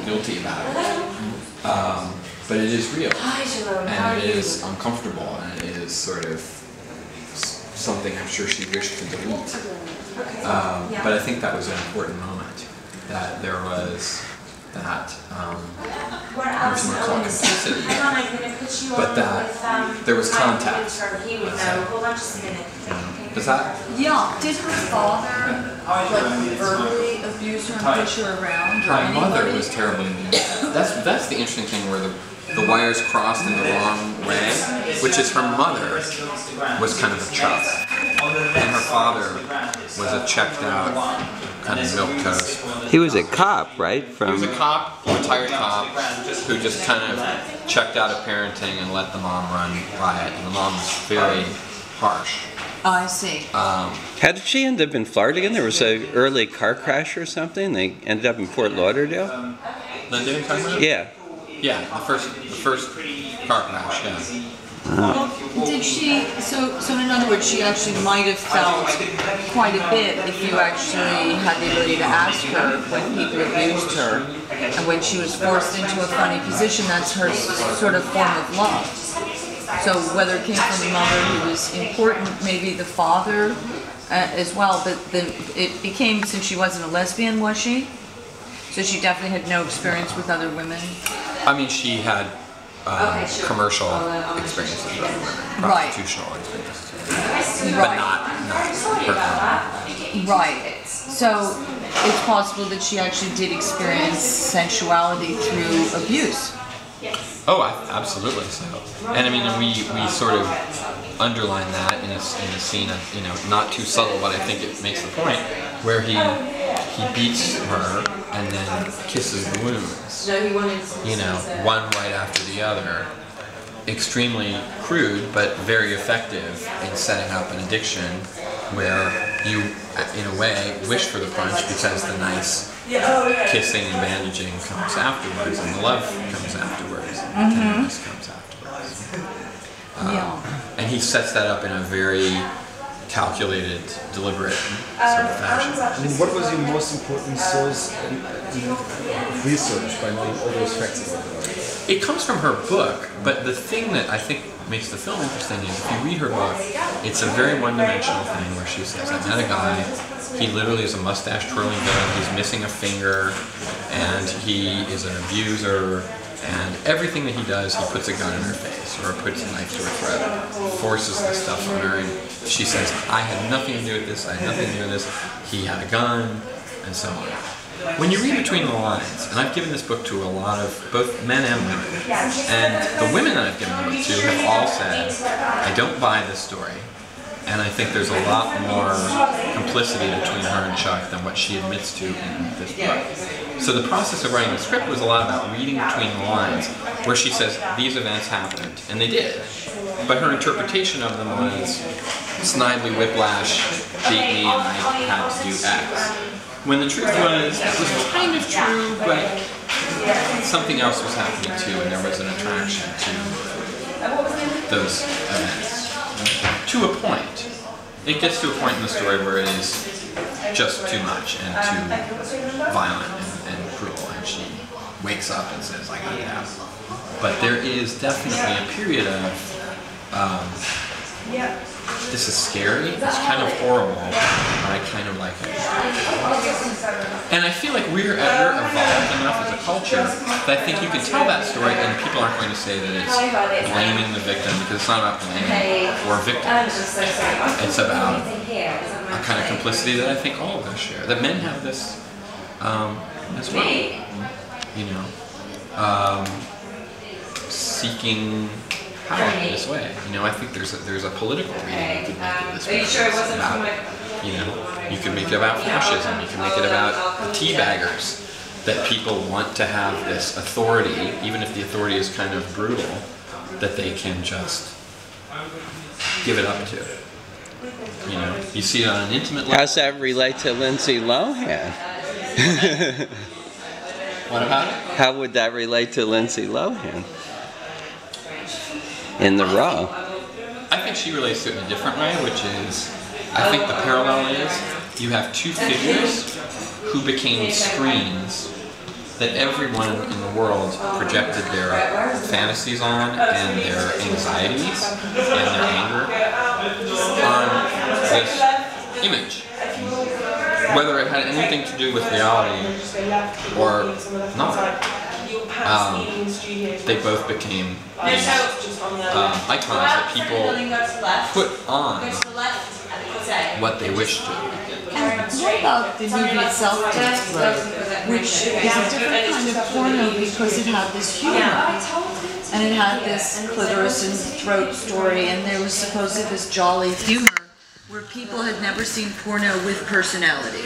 guilty about it. But it is real, and it is uncomfortable, and it is sort of something I'm sure she wished to delete. But I think that was an important moment, that there was that, I don't call it complicity, but that there was contact. Does that? Yeah. Did her father like verbally abuse her and push her around? My mother was terribly mean. That's the interesting thing, where the wires crossed in the wrong way, which is her mother was kind of a chuck, and her father was a checked out kind of milquetoast. He was a cop, right? He was a cop, retired cop, who just kind of checked out of parenting and let the mom run riot, and the mom was very harsh. I see. How did she end up in Florida again? There was an early car crash or something. They ended up in Fort Lauderdale. Linda, you talking about? Yeah. Yeah, the first car crash. Yeah. Well, did she? So in other words, she actually might have felt quite a bit if you actually had the ability to ask her when people abused her, and when she was forced into a funny position. That's her sort of form of love. So whether it came from the mother who was important, maybe the father as well, but it became, since she wasn't a lesbian, was she? So she definitely had no experience with other women? I mean, she had commercial experiences with other women, prostitutional experiences, but not her. Right. So it's possible that she actually did experience sensuality through abuse. Oh, absolutely so. And I mean, we sort of underline that in a scene of, not too subtle, but I think it makes the point, where he beats her and then kisses the wounds. One right after the other. Extremely crude, but very effective in setting up an addiction where you, in a way, wish for the punch because the nice kissing and bandaging comes afterwards, and the love comes afterwards, and the tenderness comes afterwards. And he sets that up in a very calculated, deliberate sort of fashion. I mean, what was your most important source in research by knowing all those facts about her? It comes from her book, but the thing that I think makes the film interesting is if you read her book, it's a very one-dimensional thing where she says, I met a guy, he literally is a mustache-twirling villain, he's missing a finger, and he is an abuser, and everything that he does, he puts a gun in her face, or puts a knife to her throat, forces this stuff on her, and she says, I had nothing to do with this, I had nothing to do with this, he had a gun, and so on. When you read between the lines, and I've given this book to a lot of both men and women, and the women that I've given the book to have all said, I don't buy this story, and I think there's a lot more complicity between her and Chuck than what she admits to in this book. So the process of writing the script was a lot about reading between the lines, where she says, these events happened, and they did. But her interpretation of them was, Snidely Whiplash beat me and I had to do X. When the truth was, it was kind of true, but something else was happening too, and there was an attraction to those events. To a point. It gets to a point in the story where it is just too much and too violent and cruel, and she wakes up and says, I gotta get out. But there is definitely a period of, this is scary, it's kind of horrible, but I kind of like it. And I feel like we're evolved enough as a culture that I think you can tell that story and people aren't going to say that it's blaming the victim, because it's not about blaming or victims. It's about a kind of complicity that I think all of us share, that men have this as well. Seeking power in this way. I think there's a political reading you could make of this. You could make it about fascism. You can make it about the teabaggers. That people want to have this authority, even if the authority is kind of brutal, that they can just give it up to. You see it on an intimate level. How's that relate to Lindsay Lohan? What about it? How would that relate to Lindsay Lohan? In The Raw. I think she relates to it in a different way, which is, I think the parallel is, you have two figures who became screens that everyone in the world projected their fantasies on and their anxieties and their anger on this image. Whether it had anything to do with reality or not. They both became these icons that people put on what they wish to. And what about the movie itself, Death Row, which is a different kind of porno because it had this humor, and it had this clitoris and throat story, and there was supposedly this jolly humor where people had never seen porno with personality.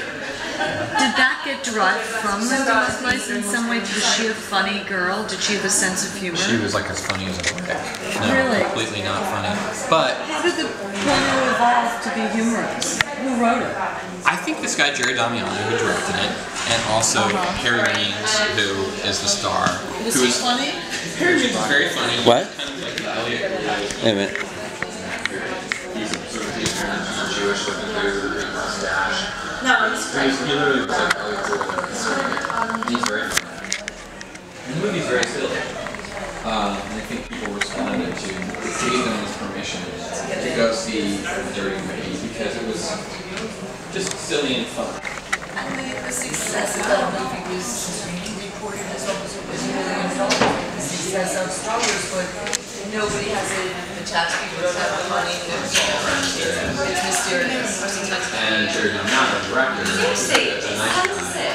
Did that get derived from Linda Lovelace in some way? Was she a funny girl? Did she have a sense of humor? She was like as funny as a brick. No, Really? completely not funny. But How did the porno evolve to be humorous? Who wrote it? I think this guy Jerry Damiano, who directed it, and also Harry Raines, who is the star, Was who he is funny? Harry Raines is very funny. What? Kind of like Elliot. Wait a minute. No, it's great. He literally was like Elliot Gould. He's very funny. The movie's very silly. And I think people responded to gave them this permission to go see the dirty movie because it was just silly and fun. And the success of that movie was reported as almost a $1 million. The success of Star Wars, but nobody has it. The tax people don't have the money. It's mysterious. And Jerry Damiano, the director, You say it. is a nice guy.